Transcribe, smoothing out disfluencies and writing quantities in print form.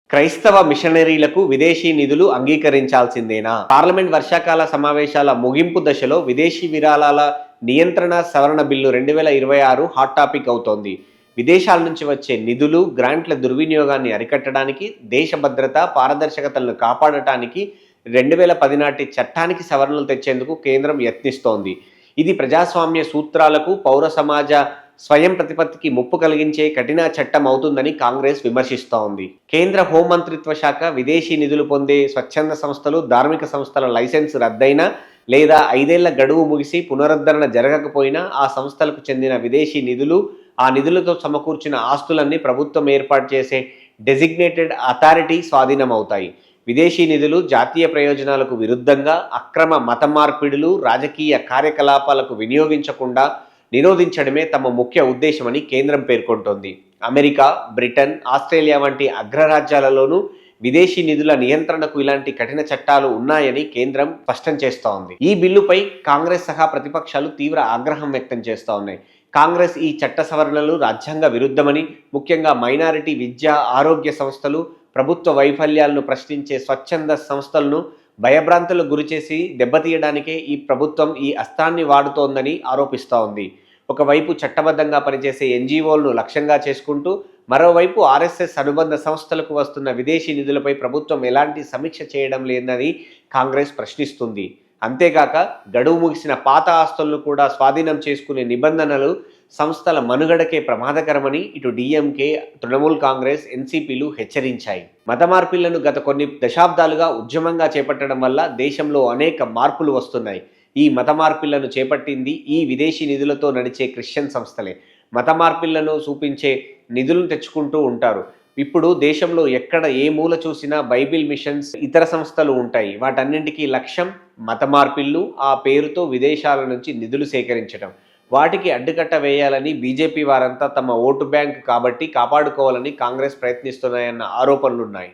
క్రైస్తవ మిషనరీలకు విదేశీ నిధులు అంగీకరించాల్సిందేనా? పార్లమెంట్ వర్షాకాల సమావేశాల ముగింపు దశలో విదేశీ విరాళాల నియంత్రణ సవరణ బిల్లు 2026 హాట్ టాపిక్ అవుతోంది. విదేశాల నుంచి వచ్చే నిధులు, గ్రాంట్ల దుర్వినియోగాన్ని అరికట్టడానికి, దేశ భద్రత, పారదర్శకతలను కాపాడటానికి 2010 నాటి చట్టానికి సవరణలు తెచ్చేందుకు కేంద్రం యత్నిస్తోంది. ఇది ప్రజాస్వామ్య సూత్రాలకు, పౌర సమాజ స్వయం ప్రతిపత్తికి ముప్పు కలిగించే కఠిన చట్టం అవుతుందని కాంగ్రెస్ విమర్శిస్తోంది. కేంద్ర హోంమంత్రిత్వ శాఖ విదేశీ నిధులు పొందే స్వచ్ఛంద సంస్థలు, ధార్మిక సంస్థల లైసెన్స్ రద్దయినా లేదా 5 ఏళ్ల గడువు ముగిసి పునరుద్ధరణ జరగకపోయినా ఆ సంస్థలకు చెందిన విదేశీ నిధులు, ఆ నిధులతో సమకూర్చిన ఆస్తులన్నీ ప్రభుత్వం ఏర్పాటు చేసే డెసిగ్నేటెడ్ అథారిటీ స్వాధీనమవుతాయి. విదేశీ నిధులు జాతీయ ప్రయోజనాలకు విరుద్ధంగా అక్రమ మత మార్పిడులు, రాజకీయ కార్యకలాపాలకు వినియోగించకుండా నిరోధించడమే తమ ముఖ్య ఉద్దేశమని కేంద్రం పేర్కొంటోంది. అమెరికా, బ్రిటన్, ఆస్ట్రేలియా వంటి అగ్రరాజ్యాలలోనూ విదేశీ నిధుల నియంత్రణకు ఇలాంటి కఠిన చట్టాలు ఉన్నాయని కేంద్రం స్పష్టం చేస్తోంది. ఈ బిల్లుపై కాంగ్రెస్ సహా ప్రతిపక్షాలు తీవ్ర ఆగ్రహం వ్యక్తం చేస్తూ ఉన్నాయి. కాంగ్రెస్ ఈ చట్ట సవరణలు రాజ్యాంగ విరుద్ధమని, ముఖ్యంగా మైనారిటీ విద్య, ఆరోగ్య సంస్థలు, ప్రభుత్వ వైఫల్యాలను ప్రశ్నించే స్వచ్ఛంద సంస్థలను భయభ్రాంతులకు గురిచేసి దెబ్బతీయడానికే ఈ ప్రభుత్వం ఈ అస్త్రాన్ని వాడుతోందని ఆరోపిస్తూ ఉంది. ఒకవైపు చట్టబద్ధంగా పనిచేసే ఎన్జీఓలను లక్ష్యంగా చేసుకుంటూ, మరోవైపు ఆర్ఎస్ఎస్ అనుబంధ సంస్థలకు వస్తున్న విదేశీ నిధులపై ప్రభుత్వం ఎలాంటి సమీక్ష చేయడం లేదని కాంగ్రెస్ ప్రశ్నిస్తుంది. అంతేకాక గడువు ముగిసిన పాత ఆస్తులను కూడా స్వాధీనం చేసుకునే నిబంధనలు సంస్థల మనుగడకే ప్రమాదకరమని ఇటు డీఎంకే, తృణమూల్ కాంగ్రెస్, ఎన్సీపీలు హెచ్చరించాయి. మత మార్పిళ్లను గత కొన్ని దశాబ్దాలుగా ఉద్యమంగా చేపట్టడం వల్ల దేశంలో అనేక మార్పులు వస్తున్నాయి. ఈ మత మార్పిళ్లను చేపట్టింది ఈ విదేశీ నిధులతో నడిచే క్రిస్టియన్ సంస్థలే. మత మార్పిళ్లను చూపించే నిధులను తెచ్చుకుంటూ ఉంటారు. ఇప్పుడు దేశంలో ఎక్కడ ఏ మూల చూసినా బైబిల్ మిషన్స్, ఇతర సంస్థలు ఉంటాయి. వాటన్నింటికీ లక్ష్యం మత మార్పిళ్లు, ఆ పేరుతో విదేశాల నుంచి నిధులు సేకరించడం. వాటికి అడ్డుకట్ట వేయాలని బీజేపీ వారంతా తమ ఓటు బ్యాంక్ కాబట్టి కాపాడుకోవాలని కాంగ్రెస్ ప్రయత్నిస్తున్నాయన్న ఆరోపణలున్నాయి.